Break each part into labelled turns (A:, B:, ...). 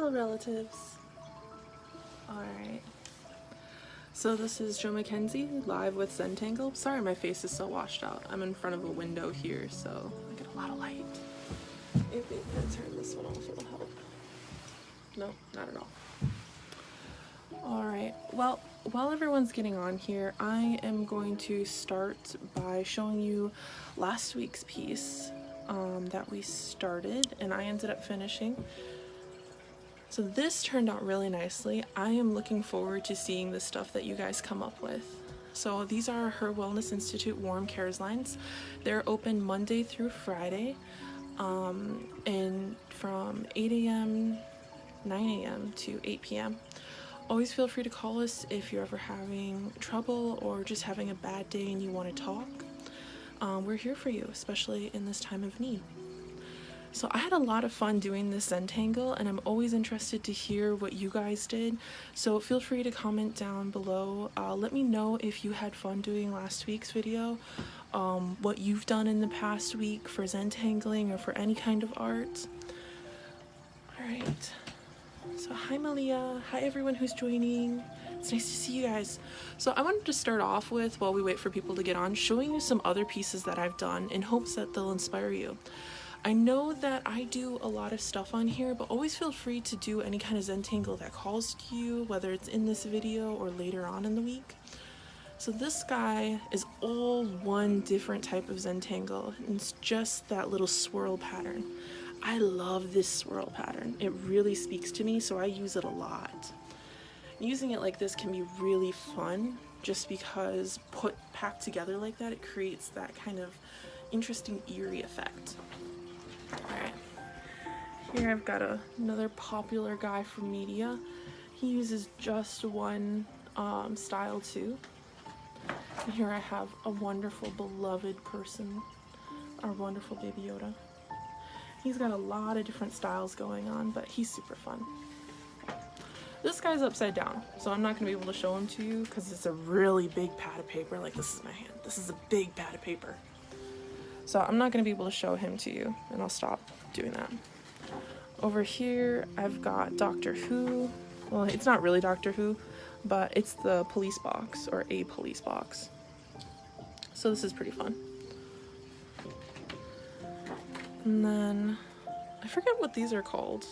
A: Hello, relatives. Alright. So this is Joe Mackenzie, live with Zentangle. Sorry my face is so washed out. I'm in front of a window here, so I get a lot of light. If it can turn this one off, it'll help. No, not at all. Alright, well, while everyone's getting on here, I am going to start by showing you last week's piece that we started and I ended up finishing. So this turned out really nicely. I am looking forward to seeing the stuff that you guys come up with. So these are HIR Wellness Institute Warm Cares lines. They're open Monday through Friday, and from 8 a.m., 9 a.m. to 8 p.m. Always feel free to call us if you're ever having trouble or just having a bad day and you want to talk. We're here for you, especially in this time of need. So I had a lot of fun doing this Zentangle, and I'm always interested to hear what you guys did. So feel free to comment down below. Let me know if you had fun doing last week's video, what you've done in the past week for Zentangling or for any kind of art. Alright, so hi Malia, hi everyone who's joining. It's nice to see you guys. So I wanted to start off with, while we wait for people to get on, showing you some other pieces that I've done in hopes that they'll inspire you. I know that I do a lot of stuff on here, but always feel free to do any kind of Zentangle that calls to you, whether it's in this video or later on in the week. So this guy is all one different type of Zentangle, and it's just that little swirl pattern. I love this swirl pattern. It really speaks to me, so I use it a lot. Using it like this can be really fun, just because packed together like that, it creates that kind of interesting eerie effect. Alright, here I've got another popular guy from media. He uses just one style too. And here I have a wonderful beloved person, our wonderful Baby Yoda. He's got a lot of different styles going on, but he's super fun. This guy's upside down, so I'm not going to be able to show him to you because it's a really big pad of paper. Like, this is my hand. This is a big pad of paper. So I'm not going to be able to show him to you, and I'll stop doing that. Over here, I've got Doctor Who. Well, it's not really Doctor Who, but it's the police box, or a police box. So this is pretty fun. And then, I forget what these are called.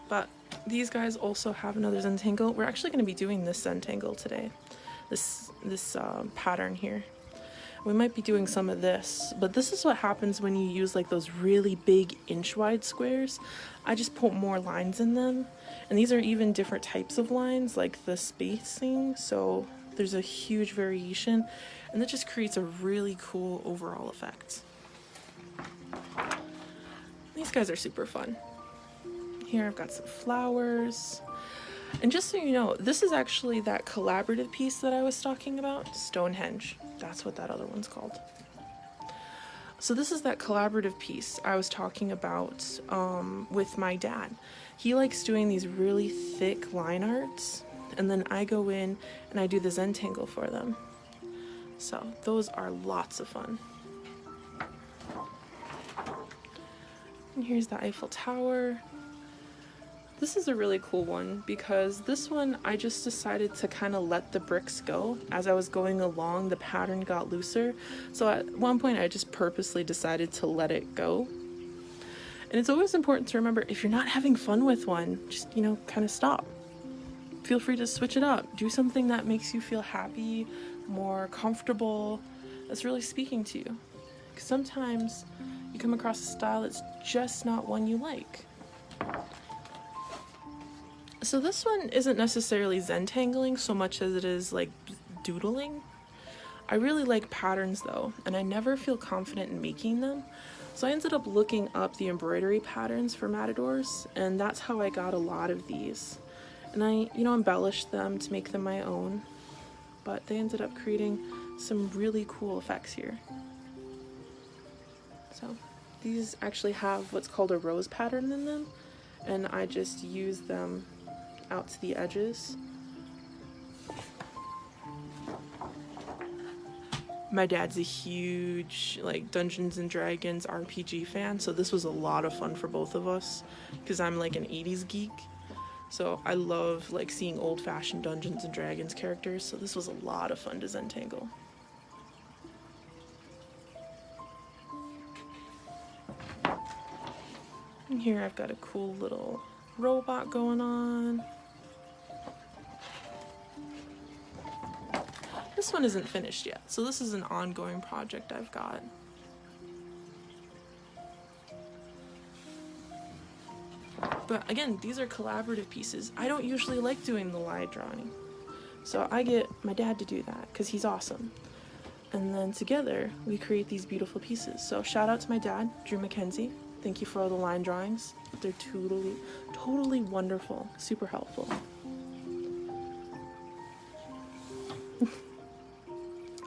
A: But these guys also have another Zentangle. We're actually going to be doing this Zentangle today. This pattern here. We might be doing some of this, but this is what happens when you use like those really big inch-wide squares. I just put more lines in them, and these are even different types of lines, like the spacing, so there's a huge variation, and that just creates a really cool overall effect. These guys are super fun. Here I've got some flowers. And just so you know, this is actually that collaborative piece that I was talking about, Stonehenge. That's what that other one's called. So this is that collaborative piece I was talking about with my dad. He likes doing these really thick line arts, and then I go in and I do the Zentangle for them. So those are lots of fun. And here's the Eiffel Tower. This is a really cool one because this one I just decided to kind of let the bricks go. As I was going along, the pattern got looser. So at one point I just purposely decided to let it go. And it's always important to remember, if you're not having fun with one, just, you know, kind of stop. Feel free to switch it up. Do something that makes you feel happy, more comfortable, that's really speaking to you. Because sometimes you come across a style that's just not one you like. So this one isn't necessarily Zentangling so much as it is like doodling. I really like patterns though, and I never feel confident in making them. So I ended up looking up the embroidery patterns for matadors, and that's how I got a lot of these. And I, you know, embellished them to make them my own, but they ended up creating some really cool effects here. So these actually have what's called a rose pattern in them, and I just use them out to the edges. My dad's a huge like Dungeons and Dragons RPG fan, so this was a lot of fun for both of us because I'm like an 80s geek. So I love like seeing old-fashioned Dungeons and Dragons characters, so this was a lot of fun to Zentangle. And here I've got a cool little robot going on. This one isn't finished yet, so this is an ongoing project I've got. But again, these are collaborative pieces. I don't usually like doing the line drawing, so I get my dad to do that because he's awesome. And then together we create these beautiful pieces. So shout out to my dad, Mackenzie. Thank you for all the line drawings. They're totally wonderful, super helpful.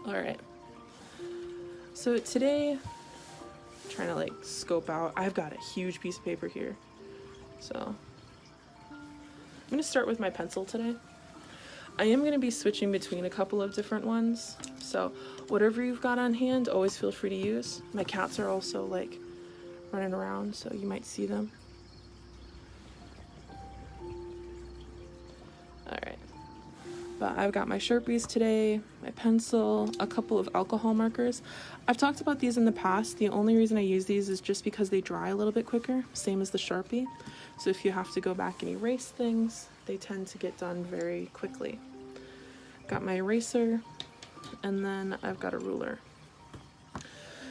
A: All right. So today, I'm trying to like scope out. I've got a huge piece of paper here. So I'm gonna start with my pencil today. I am gonna be switching between a couple of different ones. So whatever you've got on hand, always feel free to use. My cats are also like running around, so you might see them. All right. But I've got my Sharpies today, my pencil, a couple of alcohol markers. I've talked about these in the past. The only reason I use these is just because they dry a little bit quicker, same as the Sharpie. So if you have to go back and erase things, they tend to get done very quickly. Got my eraser, and then I've got a ruler.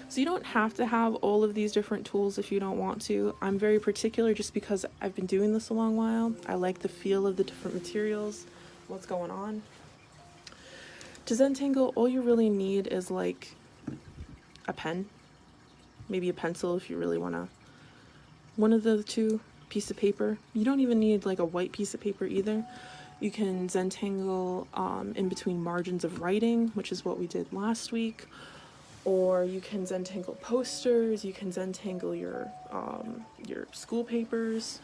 A: So you don't have to have all of these different tools if you don't want to. I'm very particular just because I've been doing this a long while. I like the feel of the different materials, what's going on. To Zentangle, all you really need is like a pen, maybe a pencil if you really want to, one of the two, piece of paper. You don't even need like a white piece of paper either. You can Zentangle in between margins of writing, which is what we did last week, or you can Zentangle posters, you can Zentangle your school papers,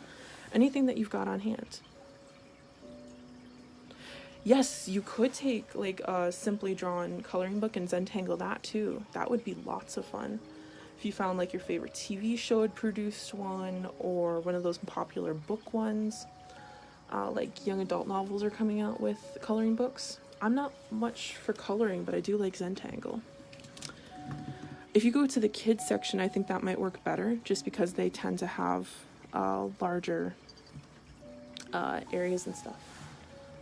A: anything that you've got on hand. Yes, you could take like a simply drawn coloring book and Zentangle that too. That would be lots of fun. If you found like your favorite TV show had produced one, or one of those popular book ones, like young adult novels are coming out with coloring books. I'm not much for coloring, but I do like Zentangle. If you go to the kids section, I think that might work better, just because they tend to have larger areas and stuff.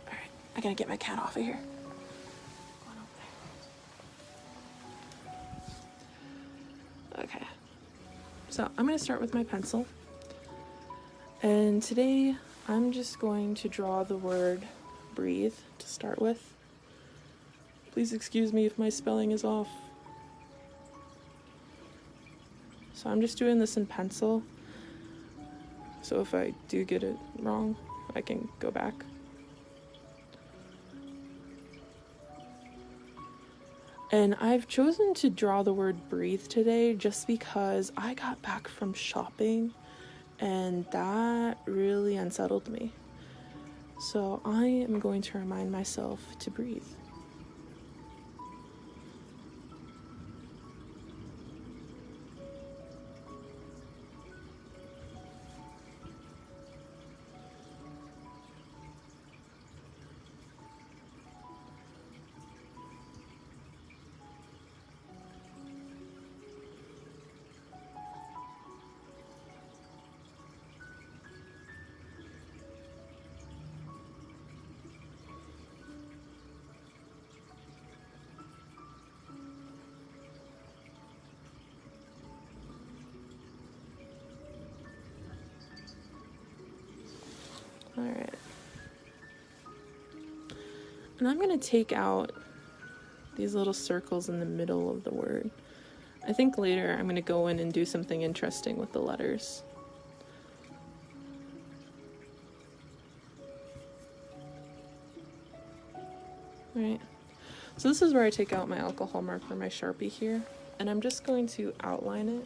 A: All right, I gotta get my cat off of here. Okay, so I'm gonna start with my pencil, and today I'm just going to draw the word breathe to start with. Please excuse me if my spelling is off. So I'm just doing this in pencil, so if I do get it wrong, I can go back. And I've chosen to draw the word breathe today just because I got back from shopping and that really unsettled me. So I am going to remind myself to breathe. All right. And I'm going to take out these little circles in the middle of the word. I think later I'm going to go in and do something interesting with the letters. All right. So this is where I take out my alcohol marker, my Sharpie here, and I'm just going to outline it.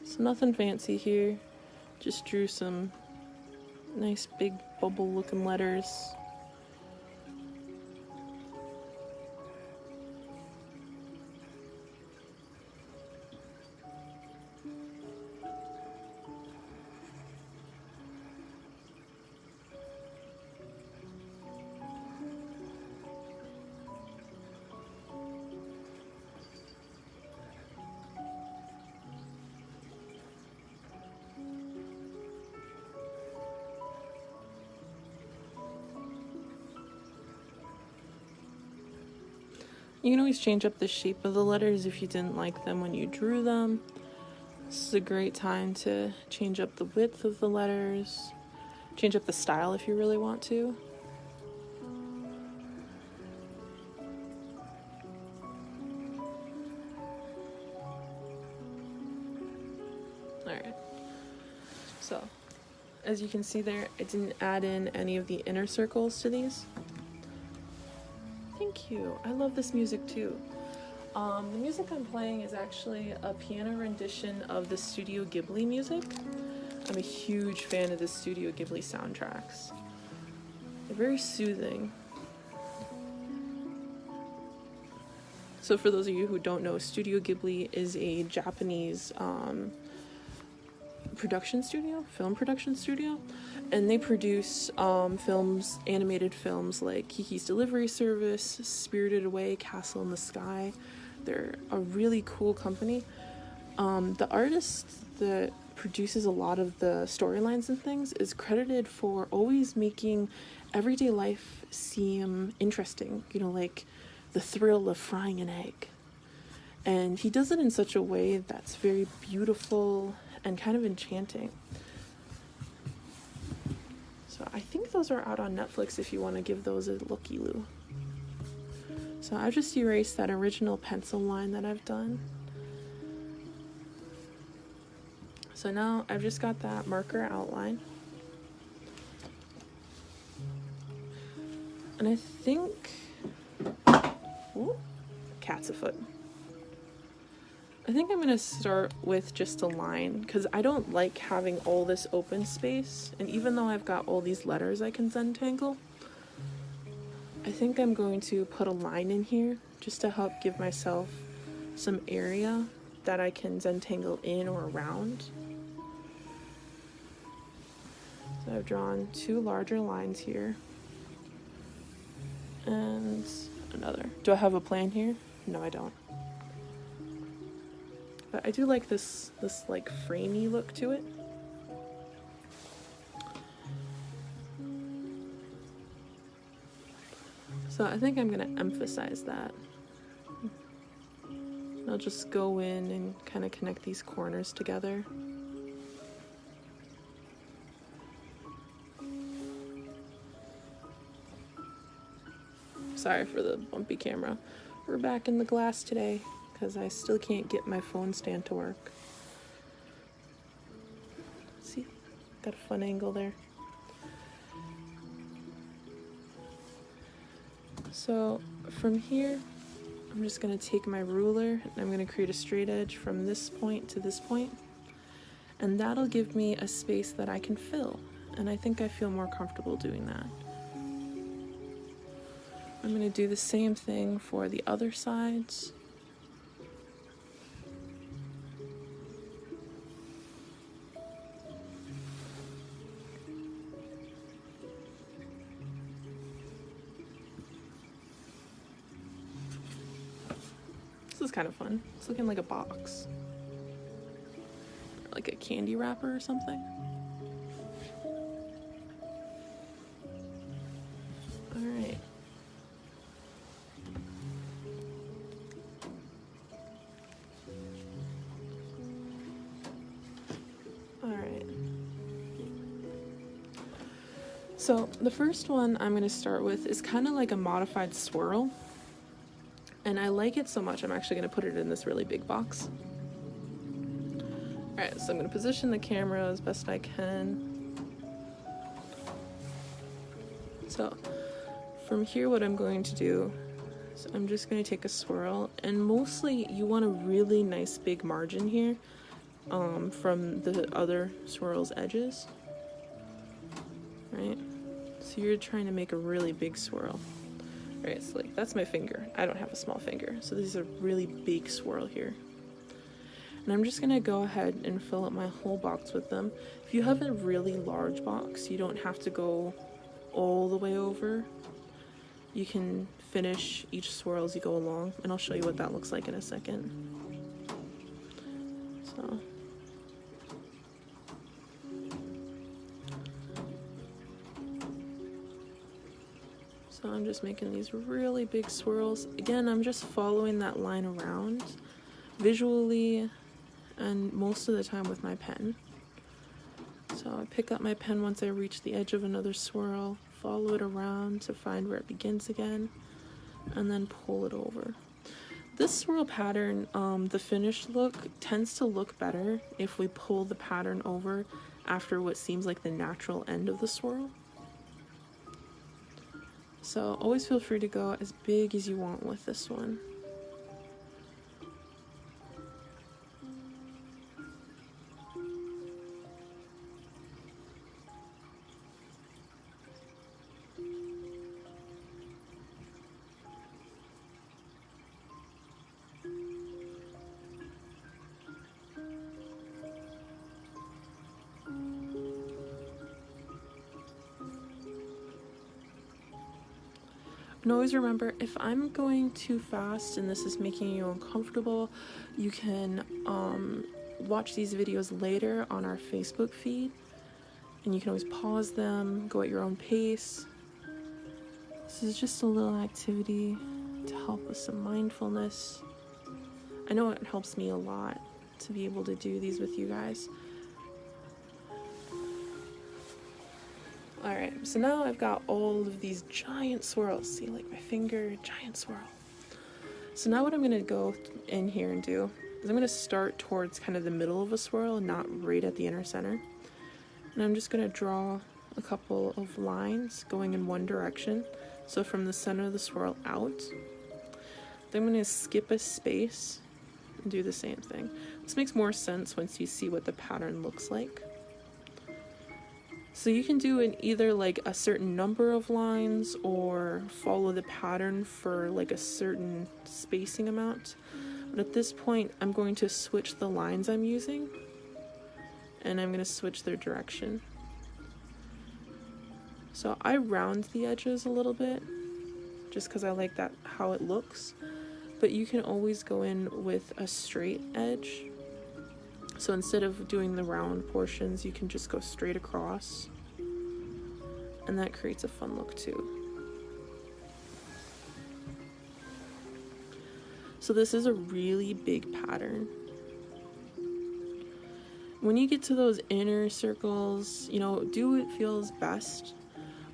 A: So nothing fancy here, just drew some Nice big bubble looking letters. You can always change up the shape of the letters if you didn't like them when you drew them. This is a great time to change up the width of the letters, change up the style if you really want to. Alright, so as you can see there, I didn't add in any of the inner circles to these. Thank you. I love this music too. The music I'm playing is actually a piano rendition of the Studio Ghibli music. I'm a huge fan of the Studio Ghibli soundtracks. They're very soothing. So for those of you who don't know, Studio Ghibli is a Japanese film production studio, and they produce films, animated films like Kiki's Delivery Service, Spirited Away, Castle in the Sky. They're a really cool company. The artist that produces a lot of the storylines and things is credited for always making everyday life seem interesting, you know, like the thrill of frying an egg. And he does it in such a way that's very beautiful and kind of enchanting. So I think those are out on Netflix if you want to give those a looky-loo. So I've just erased that original pencil line that I've done. So now I've just got that marker outline. And I think, ooh, cat's afoot. I think I'm gonna start with just a line because I don't like having all this open space, and even though I've got all these letters I can Zentangle, I think I'm going to put a line in here just to help give myself some area that I can Zentangle in or around. So I've drawn two larger lines here and another. Do I have a plan here? No, I don't. But I do like this like framey look to it. So I think I'm gonna emphasize that. I'll just go in and kind of connect these corners together. Sorry for the bumpy camera. We're back in the glass today because I still can't get my phone stand to work. See, got a fun angle there. So from here, I'm just going to take my ruler and I'm going to create a straight edge from this point to this point, and that'll give me a space that I can fill, and I think I feel more comfortable doing that. I'm going to do the same thing for the other sides. This is kind of fun. It's looking like a box. Or like a candy wrapper or something. Alright. Alright. So the first one I'm going to start with is kind of like a modified swirl. And I like it so much, I'm actually going to put it in this really big box. Alright, so I'm going to position the camera as best I can. So from here, what I'm going to do is I'm just going to take a swirl, and mostly you want a really nice big margin here from the other swirl's edges. right? So you're trying to make a really big swirl. Right, so like that's my finger. I don't have a small finger, so this is a really big swirl here. And I'm just gonna go ahead and fill up my whole box with them. If you have a really large box, you don't have to go all the way over. You can finish each swirl as you go along, and I'll show you what that looks like in a second. So I'm just making these really big swirls. Again, I'm just following that line around visually and most of the time with my pen. So I pick up my pen once I reach the edge of another swirl, follow it around to find where it begins again, and then pull it over. This swirl pattern, the finished look tends to look better if we pull the pattern over after what seems like the natural end of the swirl. So always feel free to go as big as you want with this one. And always remember, if I'm going too fast and this is making you uncomfortable, you can watch these videos later on our Facebook feed, and you can always pause them, go at your own pace. This is just a little activity to help with some mindfulness. I know it helps me a lot to be able to do these with you guys. Alright, so now I've got all of these giant swirls. See, like my finger, giant swirl. So now what I'm going to go in here and do is I'm going to start towards kind of the middle of a swirl, not right at the inner center. And I'm just going to draw a couple of lines going in one direction. So from the center of the swirl out. Then I'm going to skip a space and do the same thing. This makes more sense once you see what the pattern looks like. So you can do in either like a certain number of lines or follow the pattern for like a certain spacing amount. But at this point, I'm going to switch the lines I'm using, and I'm going to switch their direction. So I round the edges a little bit just because I like that how it looks, but you can always go in with a straight edge. So instead of doing the round portions, you can just go straight across, and that creates a fun look too. So this is a really big pattern. When you get to those inner circles, you know, do what feels best.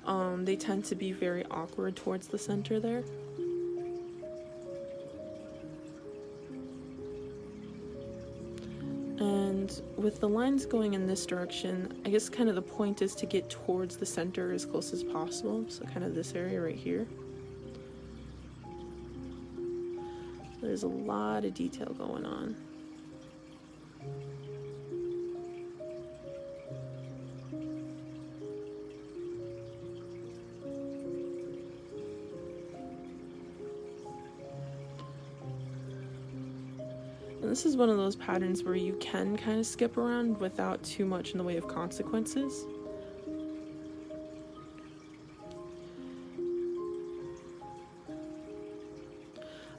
A: They tend to be very awkward towards the center there. And with the lines going in this direction, I guess kind of the point is to get towards the center as close as possible. So kind of this area right here. There's a lot of detail going on. And this is one of those patterns where you can kind of skip around without too much in the way of consequences.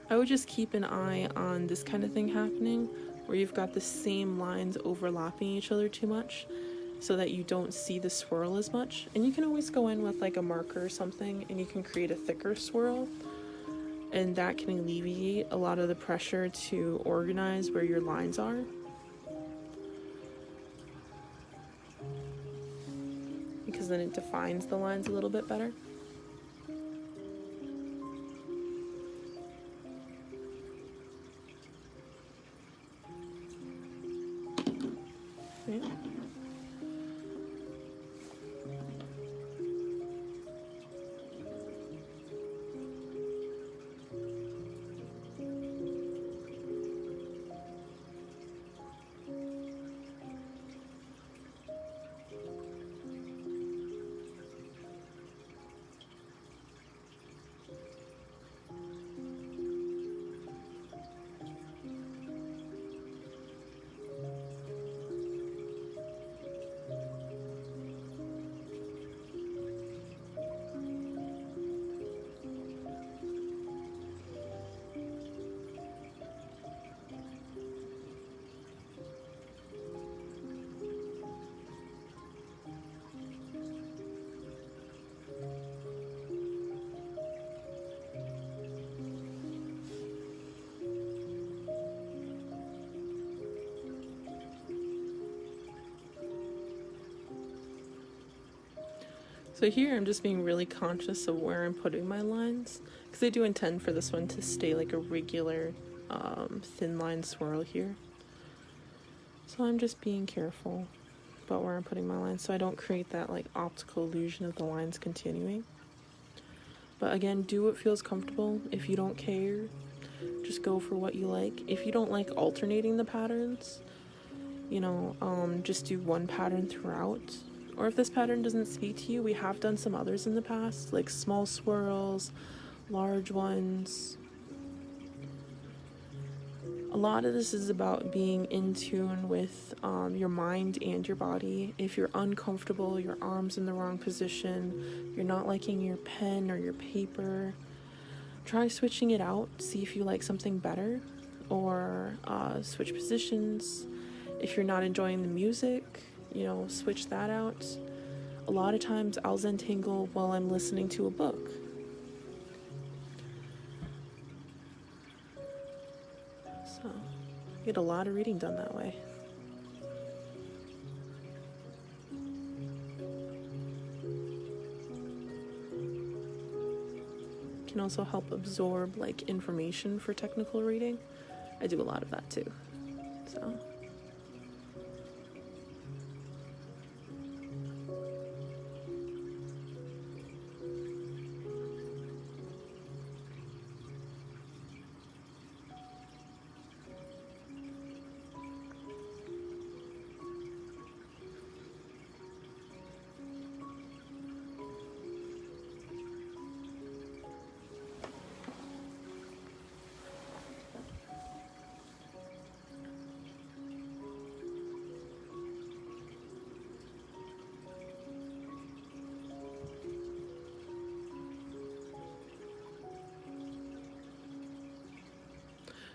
A: I would just keep an eye on this kind of thing happening, where you've got the same lines overlapping each other too much, so that you don't see the swirl as much. And you can always go in with like a marker or something, and you can create a thicker swirl. And that can alleviate a lot of the pressure to organize where your lines are. Because then it defines the lines a little bit better. Yeah. So here I'm just being really conscious of where I'm putting my lines, because I do intend for this one to stay like a regular thin line swirl here. So I'm just being careful about where I'm putting my lines so I don't create that like optical illusion of the lines continuing. But again, do what feels comfortable. If you don't care, just go for what you like. If you don't like alternating the patterns, just do one pattern throughout. Or if this pattern doesn't speak to you, we have done some others in the past, like small swirls, large ones. A lot of this is about being in tune with your mind and your body. If you're uncomfortable, your arm's in the wrong position, you're not liking your pen or your paper, try switching it out. See if you like something better, or switch positions. If you're not enjoying the music, switch that out. A lot of times I'll Zentangle while I'm listening to a book. So, get a lot of reading done that way. Can also help absorb like information for technical reading. I do a lot of that too. So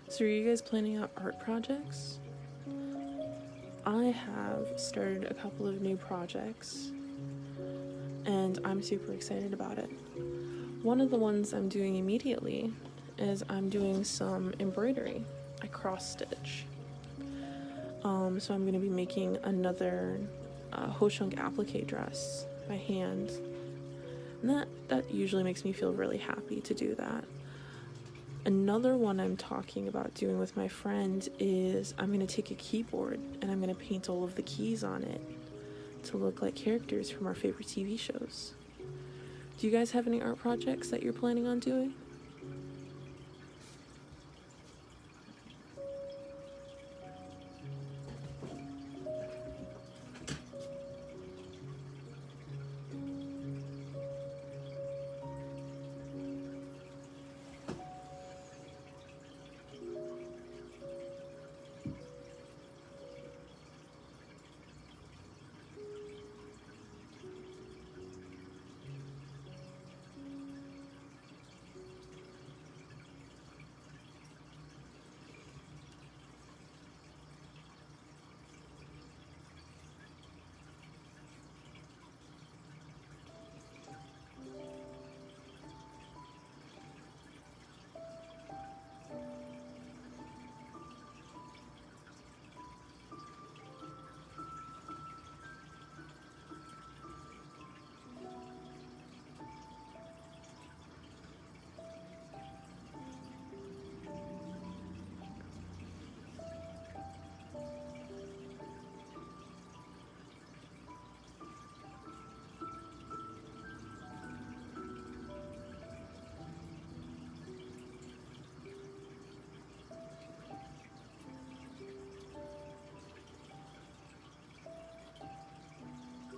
A: So are you guys planning out art projects? I have started a couple of new projects, and I'm super excited about it. One of the ones I'm doing immediately is I'm doing some embroidery. I cross stitch. So I'm going to be making another Ho-Shunk applique dress by hand. And that usually makes me feel really happy to do that. Another one I'm talking about doing with my friend is I'm going to take a keyboard and I'm going to paint all of the keys on it to look like characters from our favorite TV shows. Do you guys have any art projects that you're planning on doing?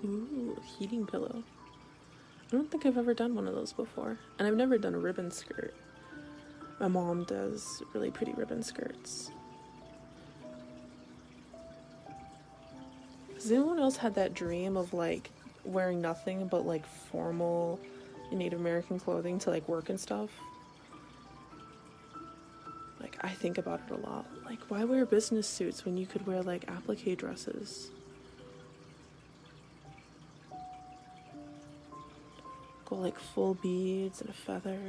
A: Ooh, heating pillow. I don't think I've ever done one of those before. And I've never done a ribbon skirt. My mom does really pretty ribbon skirts. Has anyone else had that dream of like wearing nothing but like formal Native American clothing to like work and stuff? Like, I think about it a lot. Like, why wear business suits when you could wear like applique dresses? Go like full beads and a feather.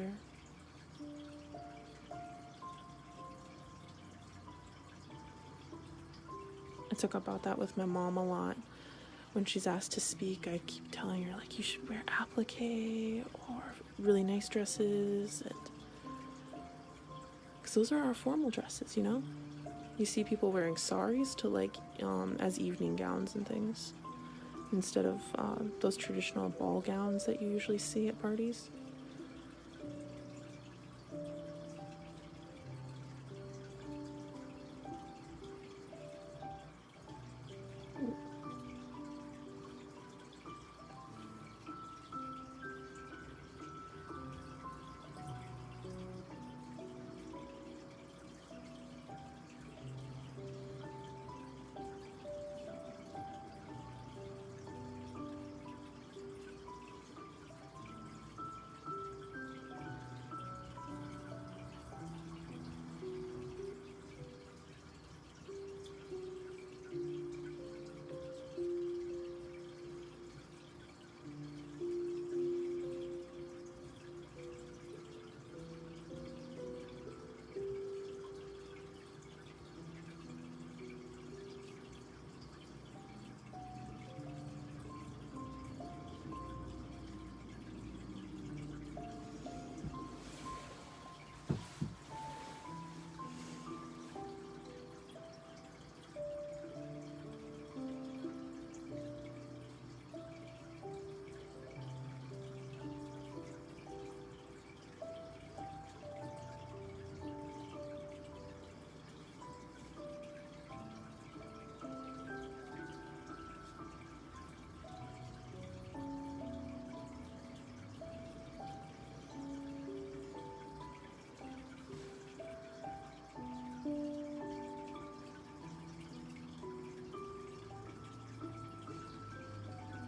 A: I talk about that with my mom a lot. when she's asked to speak, I keep telling her, like, you should wear applique or really nice dresses, and because those are our formal dresses, you know? You see people wearing saris to, like, as evening gowns and things, instead of those traditional ball gowns that you usually see at parties.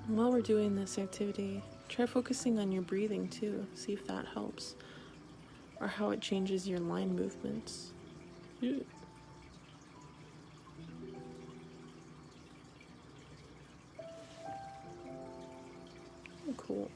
A: While we're doing this activity, try focusing on your breathing too. See if that helps, or how it changes your line movements. Yeah. Cool.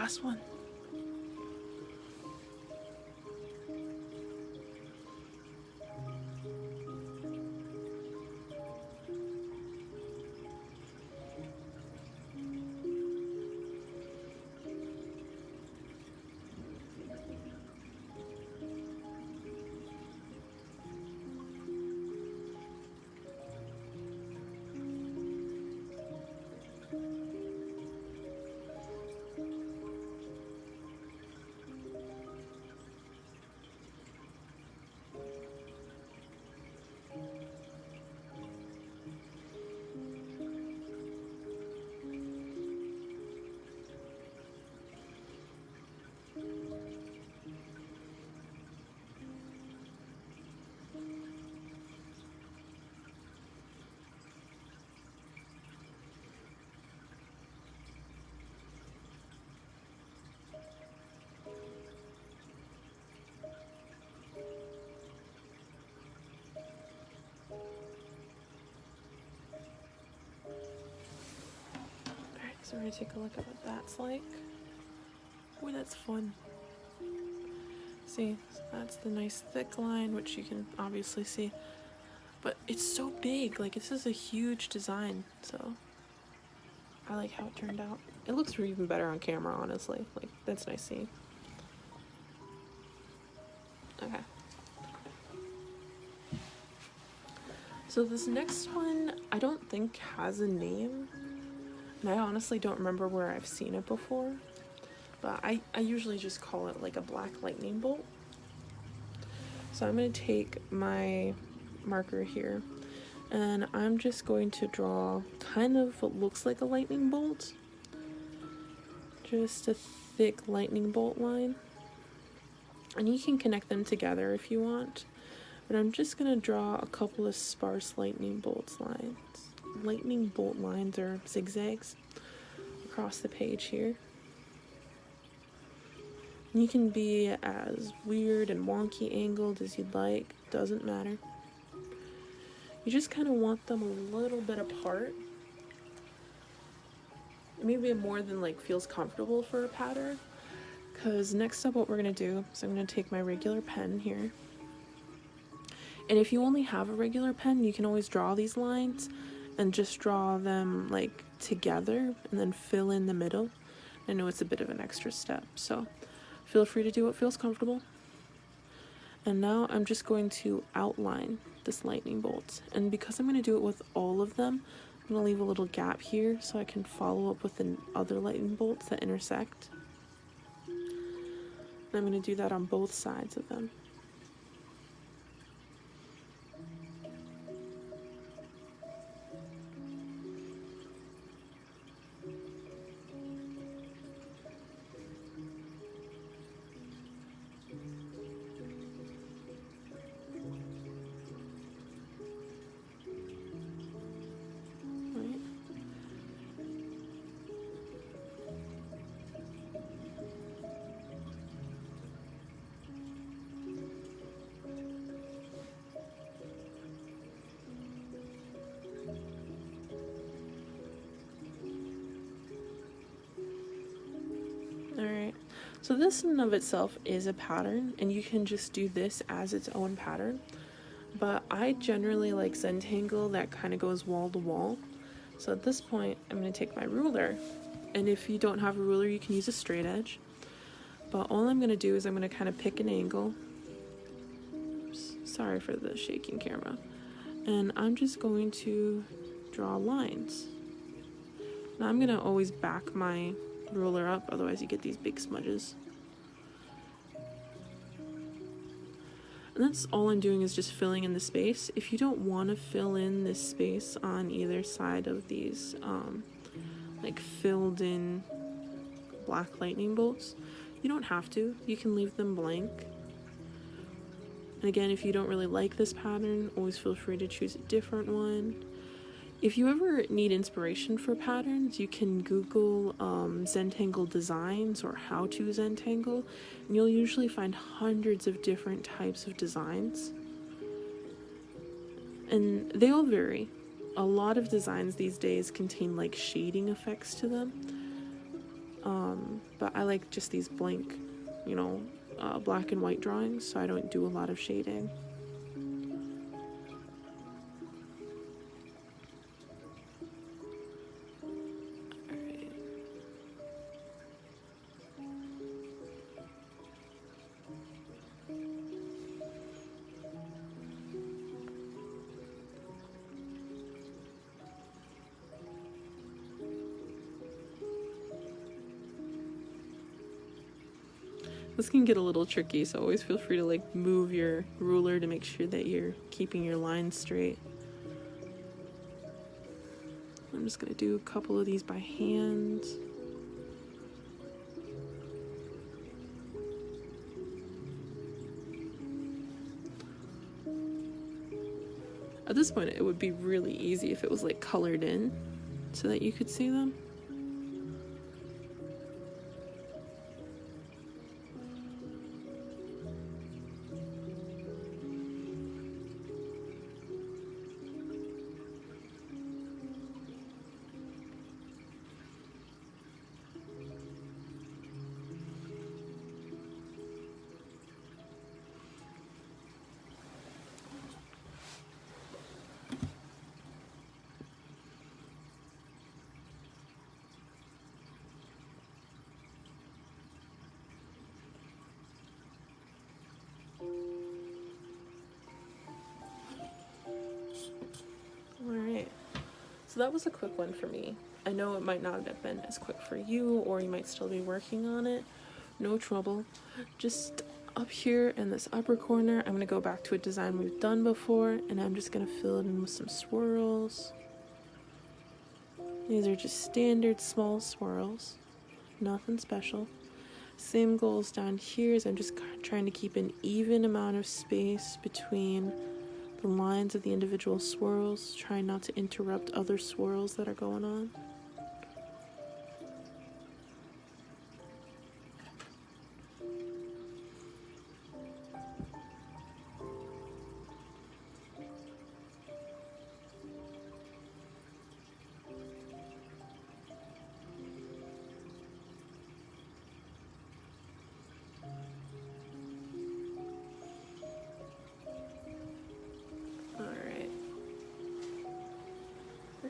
A: last one. So we're gonna take a look at what that's like. Boy, that's fun. See, so that's the nice thick line, which you can obviously see. But it's so big, like this is a huge design, so I like how it turned out. It looks even better on camera, honestly. Like, that's nice seeing. Okay. So this next one, I don't think has a name. And I honestly don't remember where I've seen it before. But I usually just call it like a black lightning bolt. So I'm going to take my marker here. And I'm just going to draw kind of what looks like a lightning bolt. Just a thick lightning bolt line. And you can connect them together if you want. But I'm just going to draw a couple of sparse lightning bolt lines. Lightning bolt lines or zigzags across the page here. You can be as weird and wonky angled as you'd like, doesn't matter. You just kind of want them a little bit apart. Maybe more than like feels comfortable for a pattern. Because next up what we're going to do is I'm going to take my regular pen here. And if you only have a regular pen, you can always draw these lines and just draw them like together and then fill in the middle. I know it's a bit of an extra step, so feel free to do what feels comfortable. And now I'm just going to outline this lightning bolt. And because I'm going to do it with all of them, I'm going to leave a little gap here so I can follow up with the other lightning bolts that intersect. And I'm going to do that on both sides of them. Alright, so this in and of itself is a pattern, and you can just do this as its own pattern. But I generally like Zentangle that kind of goes wall to wall. So at this point, I'm going to take my ruler. And if you don't have a ruler, you can use a straight edge. But all I'm going to do is I'm going to kind of pick an angle. Oops, sorry for the shaking camera. And I'm just going to draw lines. Now I'm going to always back my ruler up, otherwise you get these big smudges. And that's all I'm doing, is just filling in the space. If you don't want to fill in this space on either side of these like filled in black lightning bolts, you don't have to. You can leave them blank. And again, if you don't really like this pattern, always feel free to choose a different one. If you ever need inspiration for patterns, you can Google Zentangle designs or how to Zentangle, and you'll usually find hundreds of different types of designs. And they all vary. A lot of designs these days contain like shading effects to them. but I like just these blank, black and white drawings, so I don't do a lot of shading. This can get a little tricky, so always feel free to like move your ruler to make sure that you're keeping your lines straight. I'm just gonna do a couple of these by hand. At this point, it would be really easy if it was like colored in so that you could see them. Alright, so that was a quick one for me. I know it might not have been as quick for you, or you might still be working on it. No trouble. Just up here in this upper corner, I'm going to go back to a design we've done before, and I'm just going to fill it in with some swirls. These are just standard small swirls, nothing special. Same goals down here, as I'm just trying to keep an even amount of space between the lines of the individual swirls, trying not to interrupt other swirls that are going on.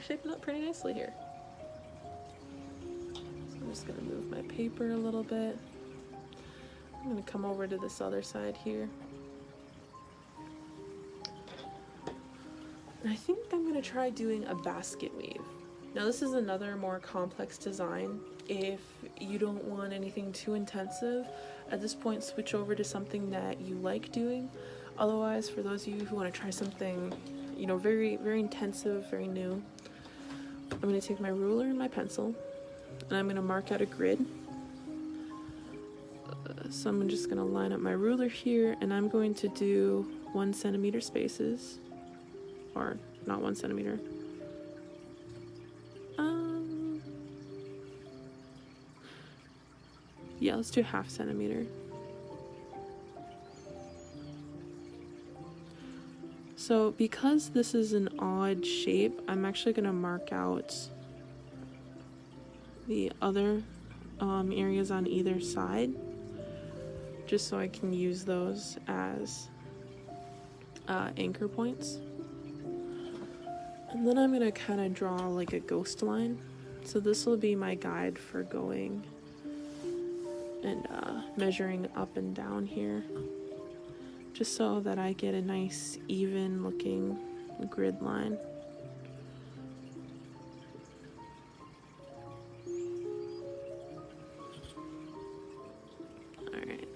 A: Shaping up pretty nicely here. So I'm just gonna move my paper a little bit. I'm gonna come over to this other side here. And I think I'm gonna try doing a basket weave. Now this is another more complex design. If you don't want anything too intensive, at this point switch over to something that you like doing. Otherwise, for those of you who want to try something, very, very intensive, very new, I'm going to take my ruler and my pencil, and I'm going to mark out a grid. So I'm just going to line up my ruler here, and I'm going to do 1 centimeter spaces, or not 1 centimeter. Yeah, let's do 1/2 centimeter. So because this is an odd shape, I'm actually going to mark out the other areas on either side, just so I can use those as anchor points. And then I'm going to kind of draw like a ghost line. So this will be my guide for going and measuring up and down here, just so that I get a nice even looking grid line. Alright.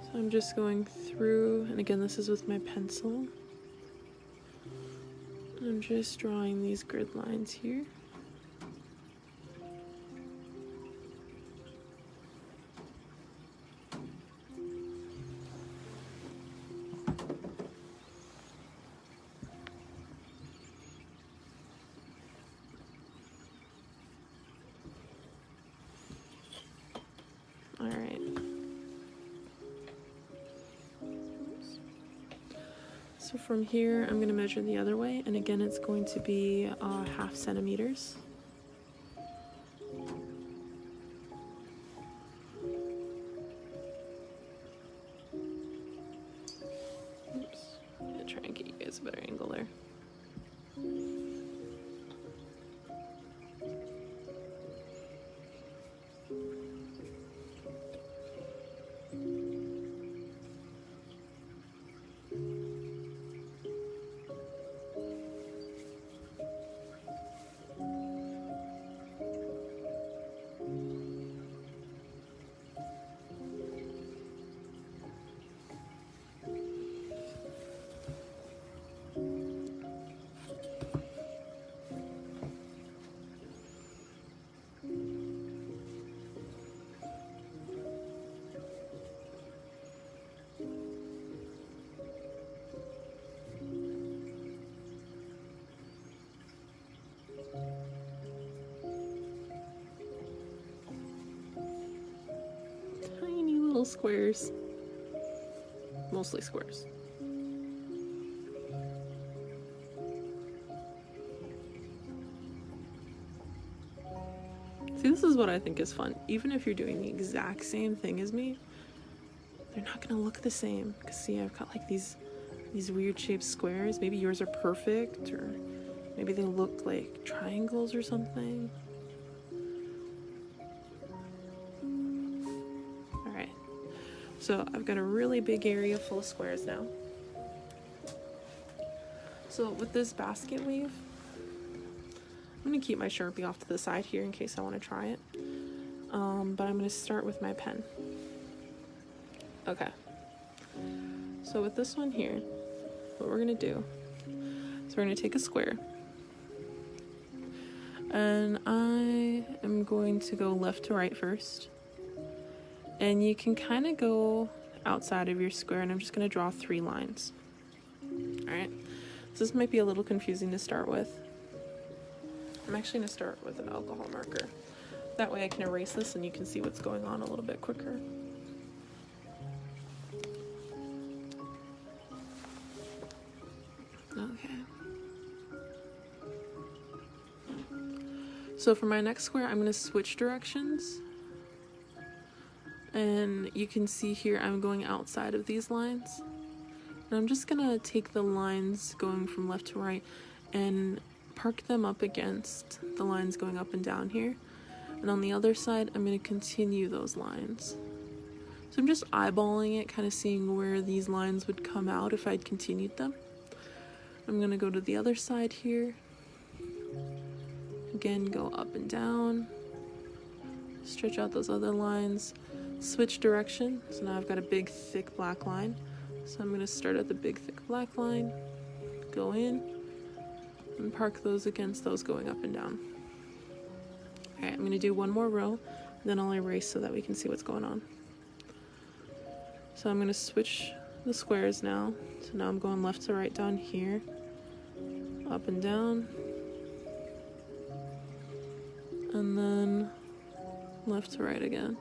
A: So I'm just going through, and again this is with my pencil. I'm just drawing these grid lines here. So from here, I'm going to measure the other way, and again, it's going to be 0.5 centimeters. Oops, I'm going to try and get you guys a better angle there. Tiny little squares, mostly squares. See, this is what I think is fun. Even if you're doing the exact same thing as me, they're not gonna look the same. Cause see, I've got like these weird shaped squares. Maybe yours are perfect, or maybe they look like triangles or something. All right, so I've got a really big area full of squares now. So with this basket weave, I'm gonna keep my Sharpie off to the side here in case I want to try it. But I'm gonna start with my pen. Okay. So with this one here, what we're gonna do is we're gonna take a square, and I am going to go left to right first. And you can kind of go outside of your square, and I'm just gonna draw 3 lines. All right. So this might be a little confusing to start with. I'm actually going to start with an alcohol marker. That way I can erase this and you can see what's going on a little bit quicker. Okay. So for my next square, I'm going to switch directions. And you can see here I'm going outside of these lines. And I'm just going to take the lines going from left to right and park them up against the lines going up and down here. And on the other side, I'm going to continue those lines. So I'm just eyeballing it, kind of seeing where these lines would come out if I'd continued them. I'm going to go to the other side here. Again, go up and down. Stretch out those other lines. Switch direction. So now I've got a big, thick black line. So I'm going to start at the big, thick black line. Go in. And park those against those going up and down. Alright, I'm going to do one more row, then I'll erase so that we can see what's going on. So I'm going to switch the squares now. So now I'm going left to right down here, up and down, and then left to right again.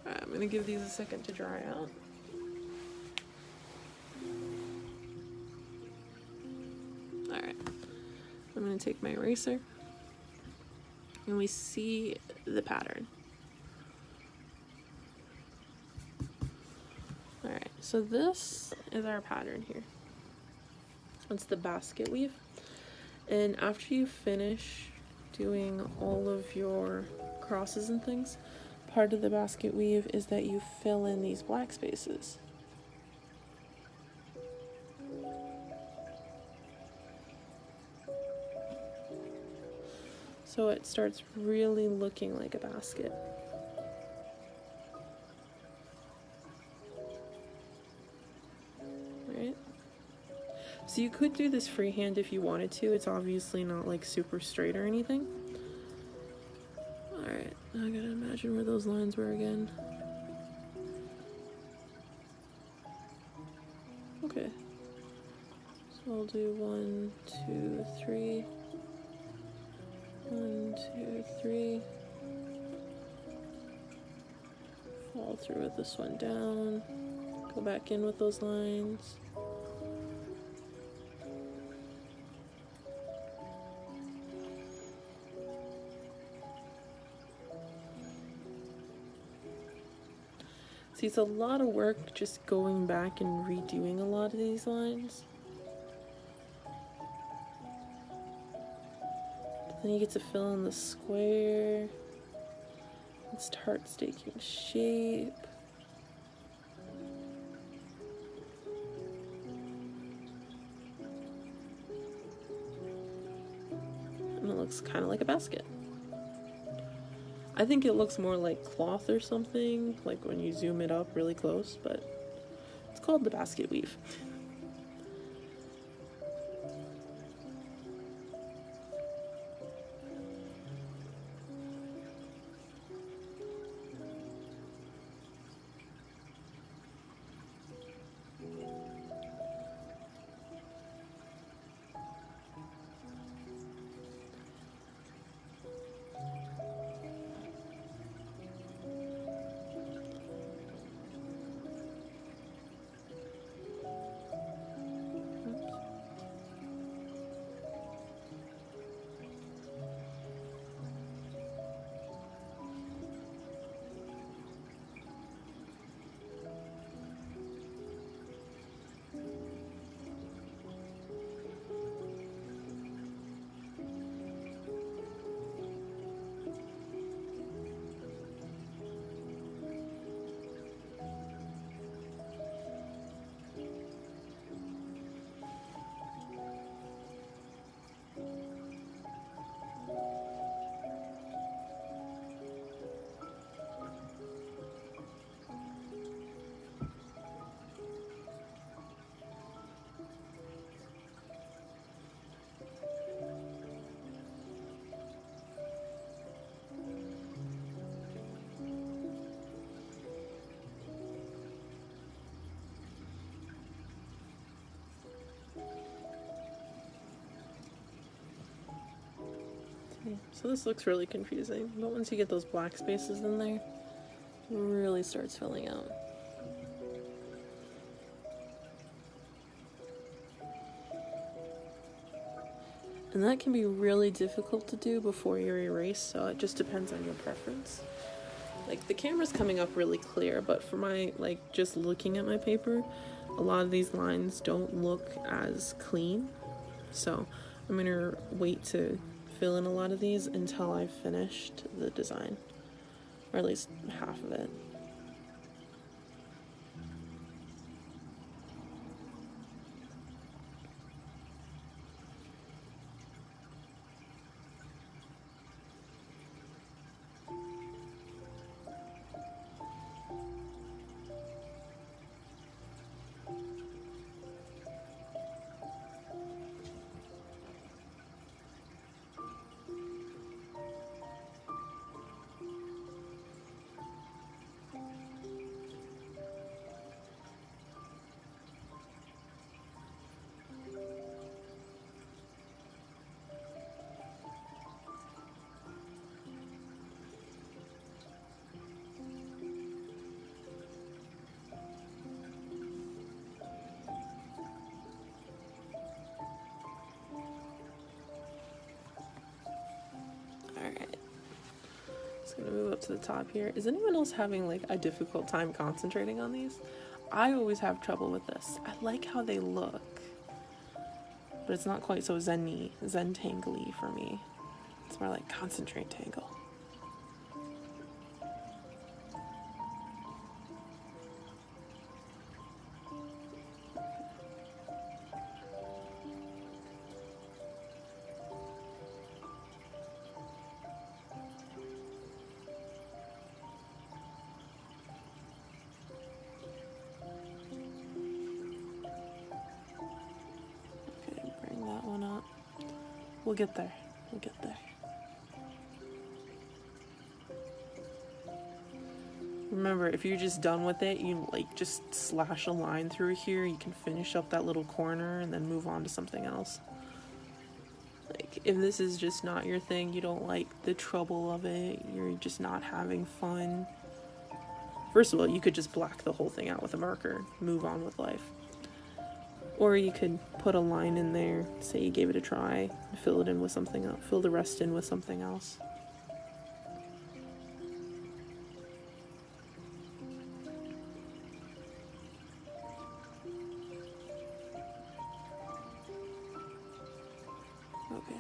A: Alright, I'm going to give these a second to dry out. I'm going to take my eraser, and we see the pattern. Alright, so this is our pattern here. It's the basket weave. And after you finish doing all of your crosses and things, part of the basket weave is that you fill in these black spaces. So it starts really looking like a basket. Right? So you could do this freehand if you wanted to. It's obviously not like super straight or anything. Alright, now I gotta imagine where those lines were again. Okay. So I'll do 1, 2, 3. 1, 2, 3. follow through with this one down, go back in with those lines. See, it's a lot of work just going back and redoing a lot of these lines. But then you get to fill in the square. It starts taking shape. And it looks kind of like a basket. I think it looks more like cloth or something, like when you zoom it up really close, but it's called the basket weave. So this looks really confusing, but once you get those black spaces in there, it really starts filling out. And that can be really difficult to do before you erase, so it just depends on your preference. Like, the camera's coming up really clear, but for my, like, just looking at my paper, a lot of these lines don't look as clean. So I'm gonna wait to fill in a lot of these until I've finished the design, or at least half of it. Gonna move up to the top here. Is anyone else having like a difficult time concentrating on these? I always have trouble with this. I like how they look, but it's not quite so zentangle-y for me. It's more like concentrate tangle. We'll get there. We'll get there. Remember, if you're just done with it, you like just slash a line through here. You can finish up that little corner and then move on to something else. Like, if this is just not your thing, you don't like the trouble of it, you're just not having fun. First of all, you could just black the whole thing out with a marker, move on with life. Or you could put a line in there, say you gave it a try, fill it in with something else, fill the rest in with something else. Okay.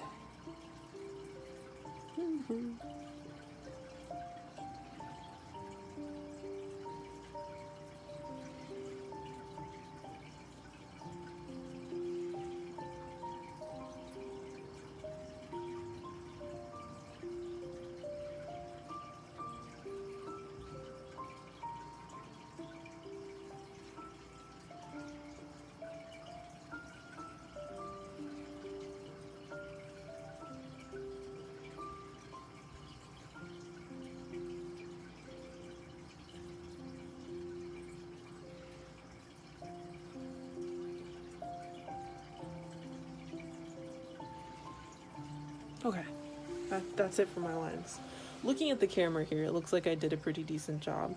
A: Okay, that's it for my lines. Looking at the camera here, it looks like I did a pretty decent job,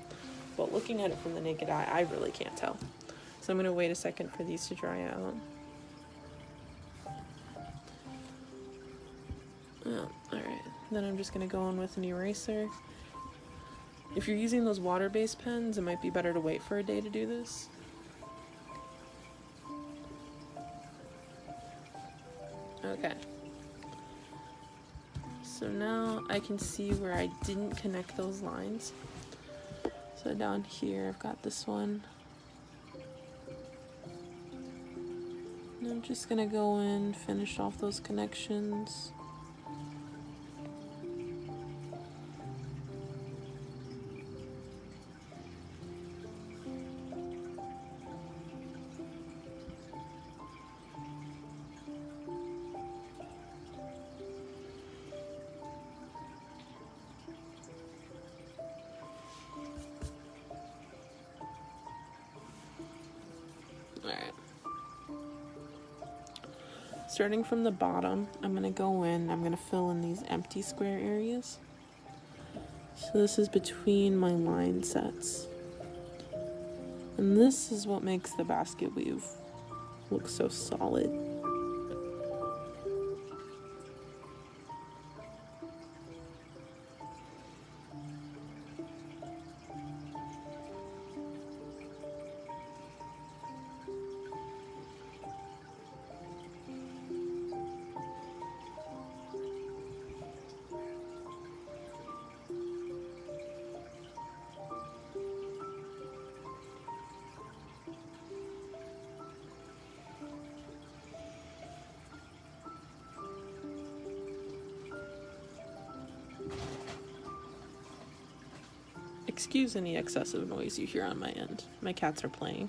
A: but looking at it from the naked eye, I really can't tell. So I'm going to wait a second for these to dry out. Oh, alright, then I'm just going to go in with an eraser. If you're using those water-based pens, it might be better to wait for a day to do this. Okay. So now I can see where I didn't connect those lines. So down here I've got this one. And I'm just gonna go in, finish off those connections. Alright. Starting from the bottom, I'm going to go in, I'm going to fill in these empty square areas. So this is between my line sets. And this is what makes the basket weave look so solid. Excuse any excessive noise you hear on my end. My cats are playing.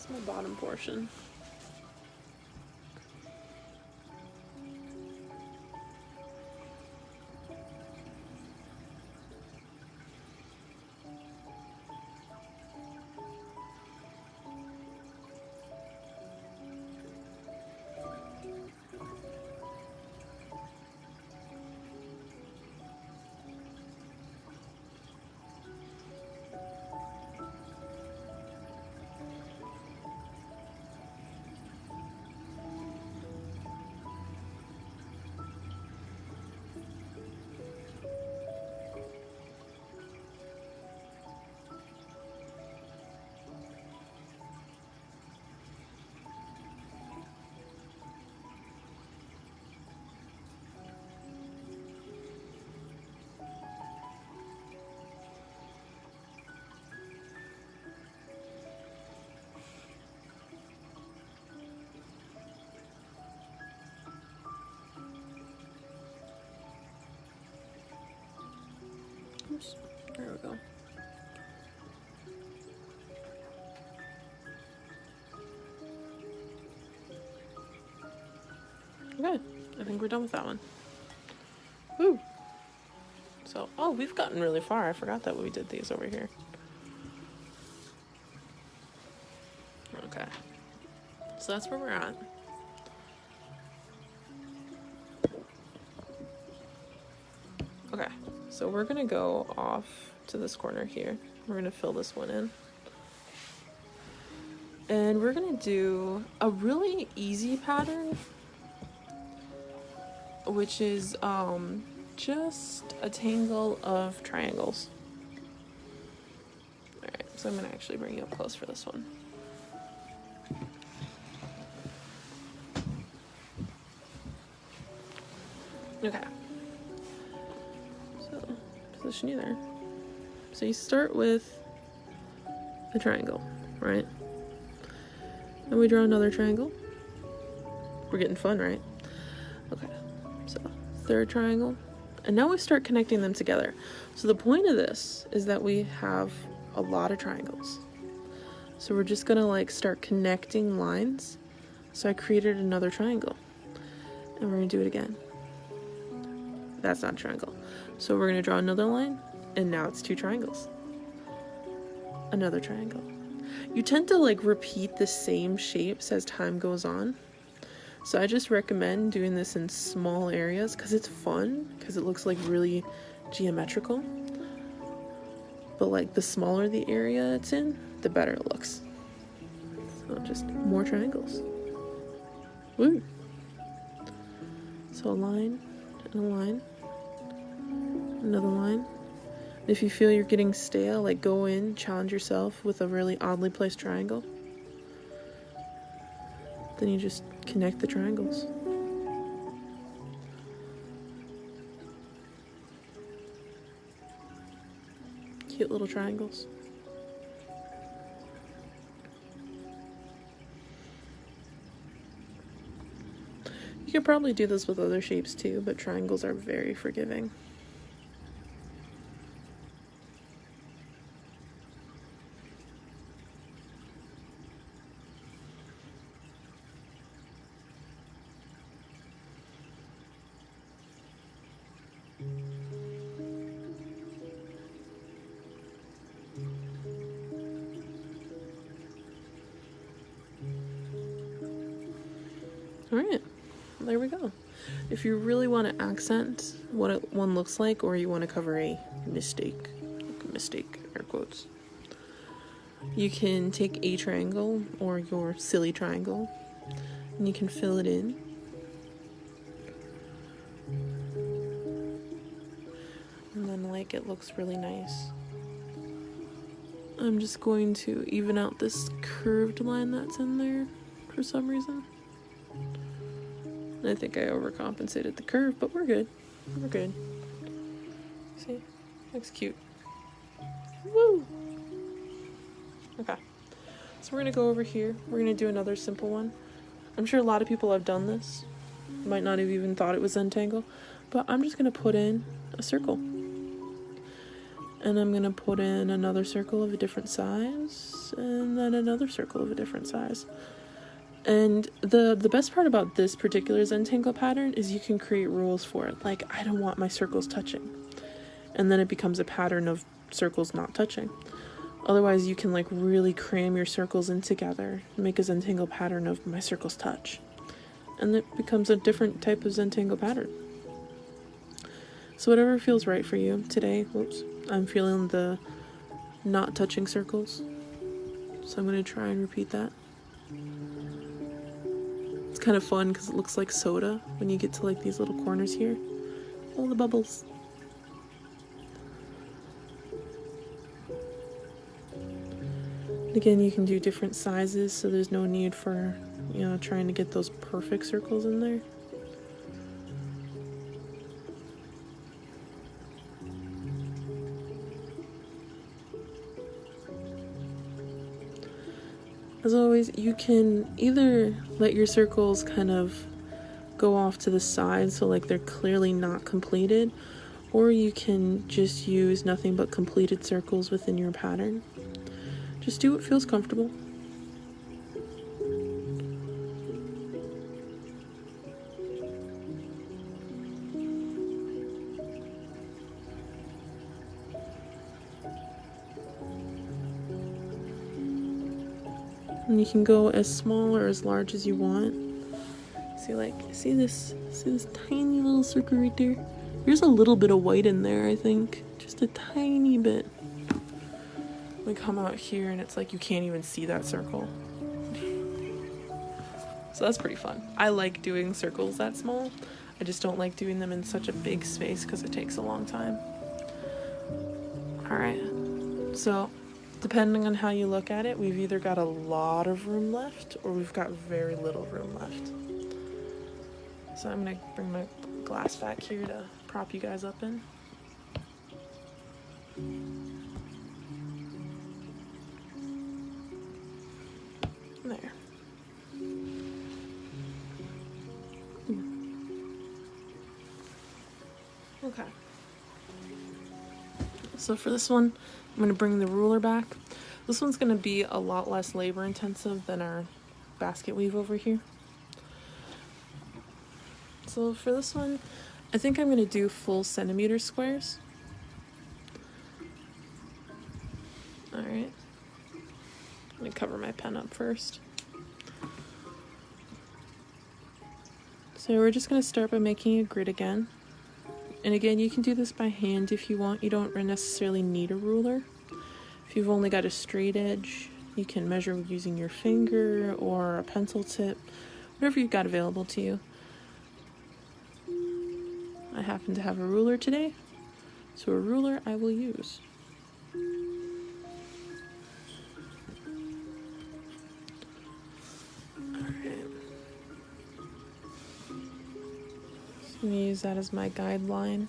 A: is my bottom portion. Oops, there we go. Okay, I think we're done with that one. Woo! So, oh, we've gotten really far. I forgot that we did these over here. Okay. So that's where we're at. Okay, so we're gonna go off to this corner here. We're gonna fill this one in. And we're gonna do a really easy pattern, which is just a tangle of triangles. Alright, so I'm gonna actually bring you up close for this one. Okay. So, position you there. So you start with the triangle, right? And we draw another triangle. We're getting fun, right? Okay, so third triangle. And now we start connecting them together. So the point of this is that we have a lot of triangles. So we're just gonna like start connecting lines. So I created another triangle. And we're gonna do it again. That's not a triangle. So we're gonna draw another line, and now it's two triangles. Another triangle. You tend to like repeat the same shapes as time goes on. So I just recommend doing this in small areas because it's fun, because it looks like really geometrical. But like the smaller the area it's in, the better it looks. So just more triangles. Woo! So a line and a line. Another line. If you feel you're getting stale, like go in, challenge yourself with a really oddly placed triangle. Then you just connect the triangles. Cute little triangles. You could probably do this with other shapes too, but triangles are very forgiving. Alright, there we go. If you really want to accent what one looks like, or you want to cover a mistake, air quotes, you can take a triangle or your silly triangle and you can fill it in. And then like it looks really nice. I'm just going to even out this curved line that's in there for some reason. I think I overcompensated the curve, but we're good. We're good. See? Looks cute. Woo! Okay. So we're gonna go over here. We're gonna do another simple one. I'm sure a lot of people have done this. Might not have even thought it was Zentangle, but I'm just gonna put in a circle. And I'm going to put in another circle of a different size, and then another circle of a different size. And the best part about this particular Zentangle pattern is you can create rules for it. Like, I don't want my circles touching. And then it becomes a pattern of circles not touching. Otherwise, you can like really cram your circles in together, make a Zentangle pattern of my circles touch. And it becomes a different type of Zentangle pattern. So whatever feels right for you. Today, I'm feeling the not touching circles. So I'm going to try and repeat that. It's kind of fun because it looks like soda when you get to like these little corners here. All the bubbles. Again, you can do different sizes, so there's no need for, trying to get those perfect circles in there. As always, you can either let your circles kind of go off to the side so like they're clearly not completed, or you can just use nothing but completed circles within your pattern. Just do what feels comfortable. And you can go as small or as large as you want. See this tiny little circle right there? There's a little bit of white in there, I think. Just a tiny bit. We come out here and it's like you can't even see that circle. So that's pretty fun. I like doing circles that small. I just don't like doing them in such a big space because it takes a long time. Alright, so depending on how you look at it, we've either got a lot of room left or we've got very little room left. So I'm going to bring my glass back here to prop you guys up in. There. Okay. So for this one, I'm going to bring the ruler back. This one's going to be a lot less labor intensive than our basket weave over here. So for this one, I think I'm going to do full centimeter squares. Alright. I'm going to cover my pen up first. So we're just going to start by making a grid again. And again, you can do this by hand if you want. You don't necessarily need a ruler. If you've only got a straight edge, you can measure using your finger or a pencil tip, whatever you've got available to you. I happen to have a ruler today, so a ruler I will use. Alright. So I'm going to use that as my guideline.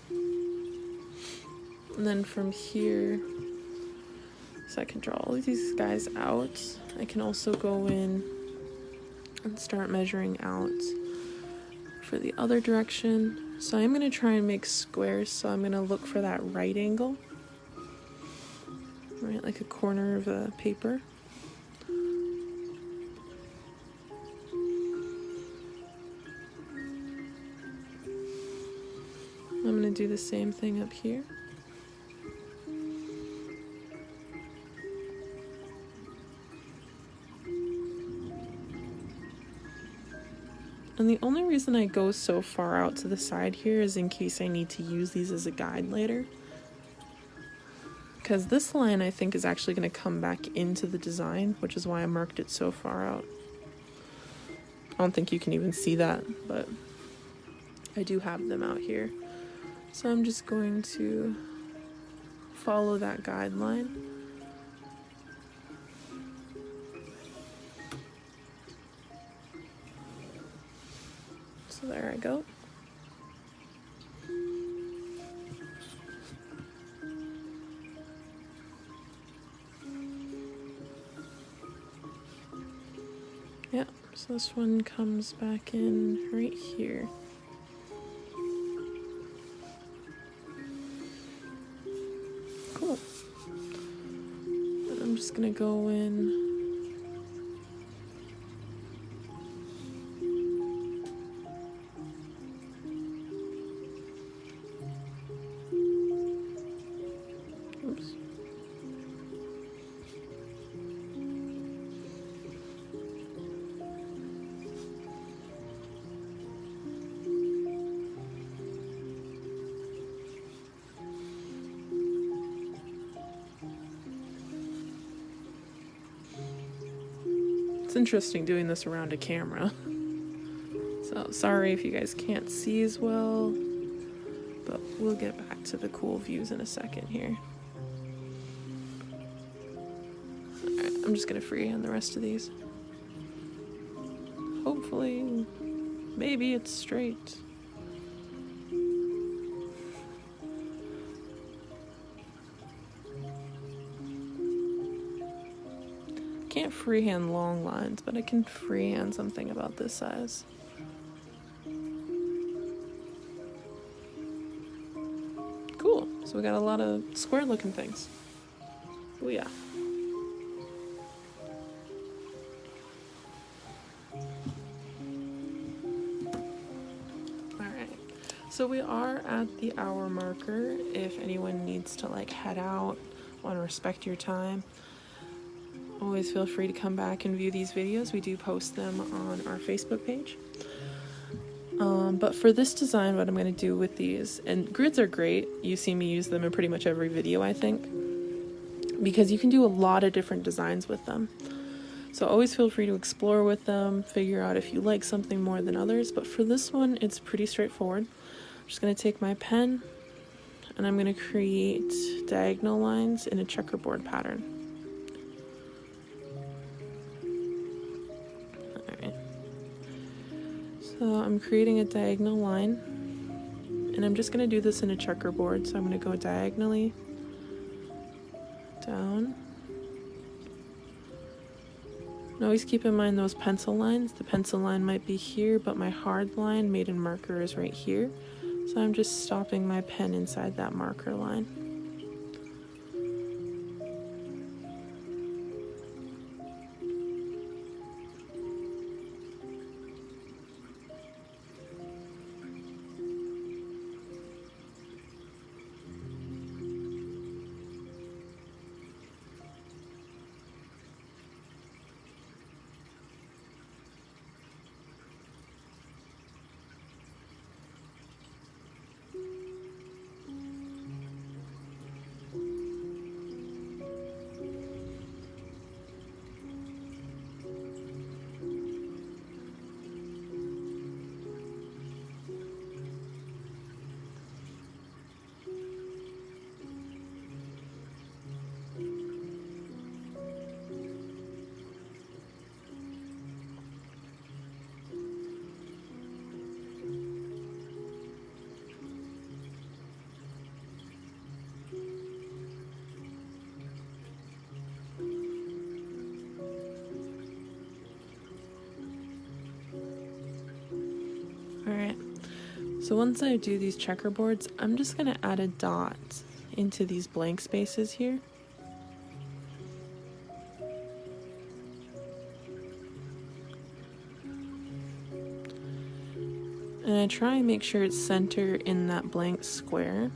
A: And then from here, so I can draw all of these guys out. I can also go in and start measuring out for the other direction. So I'm going to try and make squares, so I'm going to look for that right angle, right, like a corner of a paper. I'm going to do the same thing up here. And the only reason I go so far out to the side here is in case I need to use these as a guide later. Because this line I think is actually going to come back into the design, which is why I marked it so far out. I don't think you can even see that, but I do have them out here. So I'm just going to follow that guideline. So there I go. Yeah, so this one comes back in right here. Cool. just gonna go in. Oops. It's interesting doing this around a camera. So sorry if you guys can't see as well, but we'll get back to the cool views in a second here. Alright, I'm just gonna freehand the rest of these. Hopefully, maybe it's straight. Can't freehand long lines, but I can freehand something about this size. Cool, so we got a lot of square looking things. Oh yeah. Alright, so we are at the hour marker. If anyone needs to like head out, want to respect your time, always feel free to come back and view these videos. We do post them on our Facebook page. But for this design, what I'm going to do with these, and grids are great. You see me use them in pretty much every video, I think, because you can do a lot of different designs with them. So always feel free to explore with them, figure out if you like something more than others. But for this one, it's pretty straightforward. I'm just going to take my pen and I'm going to create diagonal lines in a checkerboard pattern. So I'm creating a diagonal line, and I'm just going to do this in a checkerboard. So I'm going to go diagonally down. And always keep in mind those pencil lines. The pencil line might be here, but my hard line made in marker is right here. So I'm just stopping my pen inside that marker line. Alright, so once I do these checkerboards, I'm just going to add a dot into these blank spaces here. And I try and make sure it's centered in that blank square.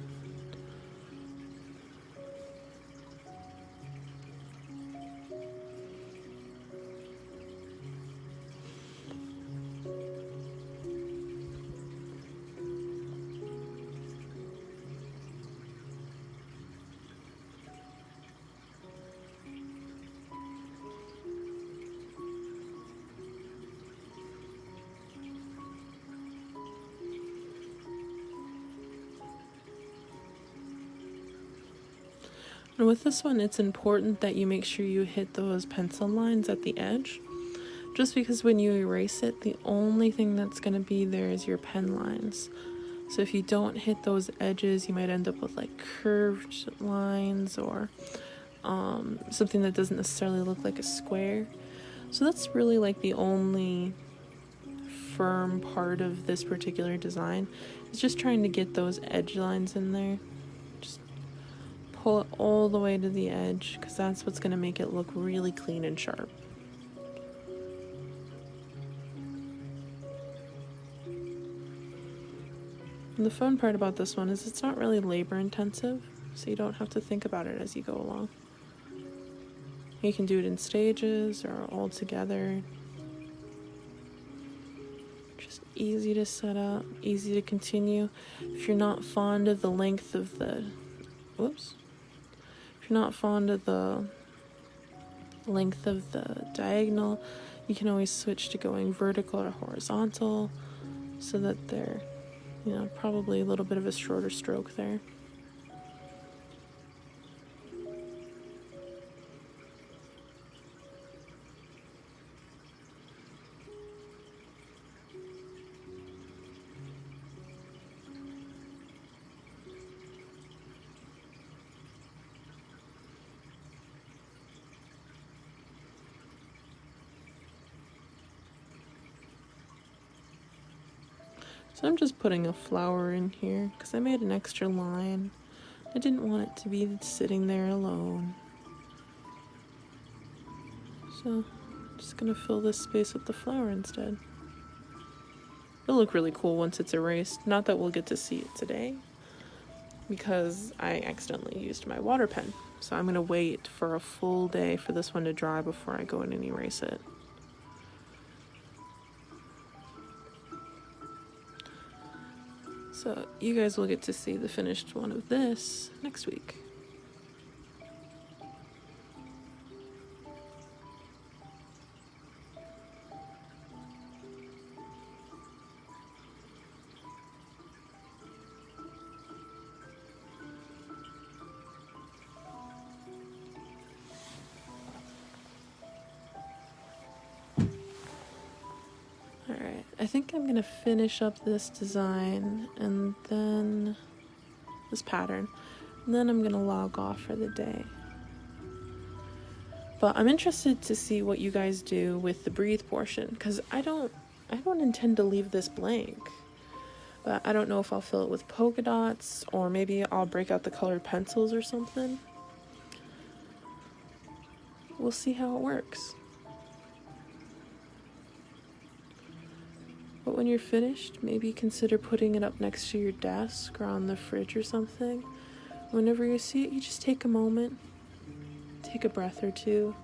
A: And with this one, it's important that you make sure you hit those pencil lines at the edge, just because when you erase it, the only thing that's going to be there is your pen lines. So if you don't hit those edges, you might end up with like curved lines or something that doesn't necessarily look like a square. So that's really like the only firm part of this particular design. It's just trying to get those edge lines in there. pull it all the way to the edge because that's what's going to make it look really clean and sharp. And the fun part about this one is it's not really labor intensive, so you don't have to think about it as you go along. You can do it in stages or all together. Just easy to set up, easy to continue. If you're not fond of the length of the, if you're not fond of the length of the diagonal, you can always switch to going vertical or horizontal so that they're, probably a little bit of a shorter stroke there. So I'm just putting a flower in here because I made an extra line. I didn't want it to be sitting there alone. So I'm just going to fill this space with the flower instead. It'll look really cool once it's erased. Not that we'll get to see it today because I accidentally used my water pen. So I'm going to wait for a full day for this one to dry before I go in and erase it. So you guys will get to see the finished one of this next week. Alright, I think I'm going to finish up this design and then this pattern, and then I'm going to log off for the day. But I'm interested to see what you guys do with the breathe portion, because I don't intend to leave this blank. But I don't know if I'll fill it with polka dots, or maybe I'll break out the colored pencils or something. We'll see how it works. But when you're finished, maybe consider putting it up next to your desk or on the fridge or something. Whenever you see it, you just take a moment, take a breath or two.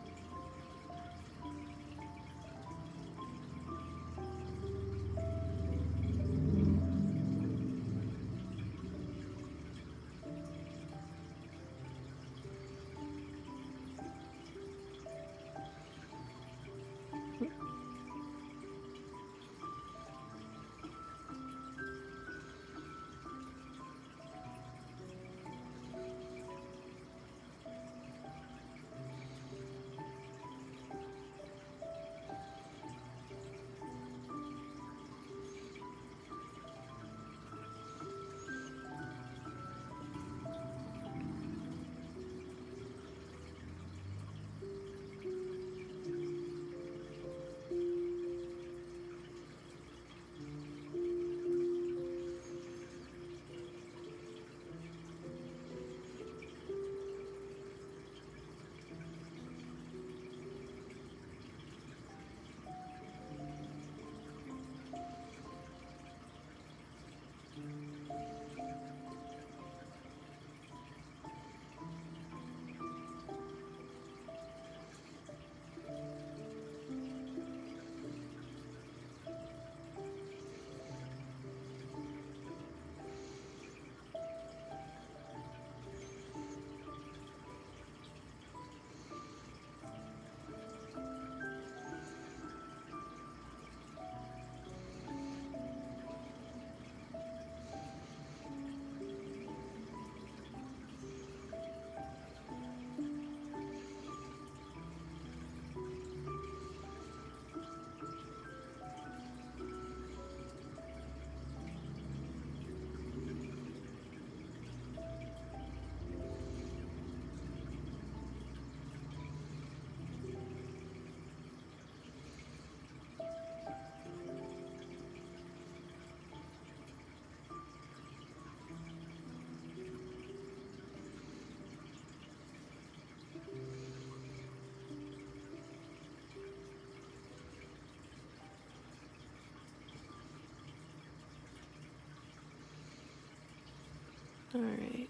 A: All right.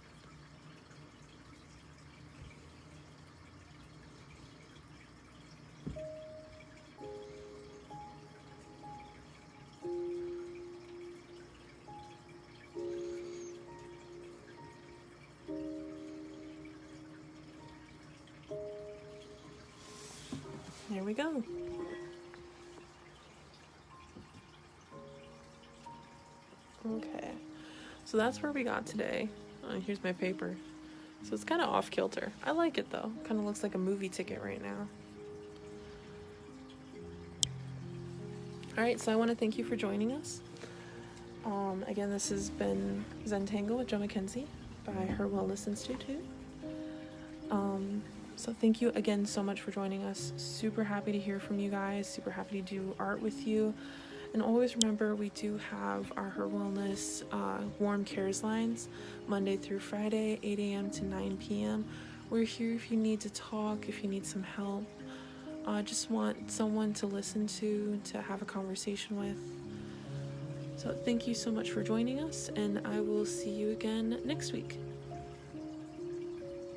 A: There we go. Okay, so that's where we got today. Here's my paper. So it's kind of off kilter. I like it though. Kind of looks like a movie ticket right now. All right, so I want to thank you for joining us. Again, this has been Zentangle with Mackenzie by HIR Wellness Institute. So thank you again so much for joining us. Super happy to hear from you guys. Super happy to do art with you. And always remember, we do have our HIR Wellness Warm Cares lines Monday through Friday, 8 a.m. to 9 p.m. We're here if you need to talk, if you need some help. Just want someone to listen to have a conversation with. So thank you so much for joining us, and I will see you again next week.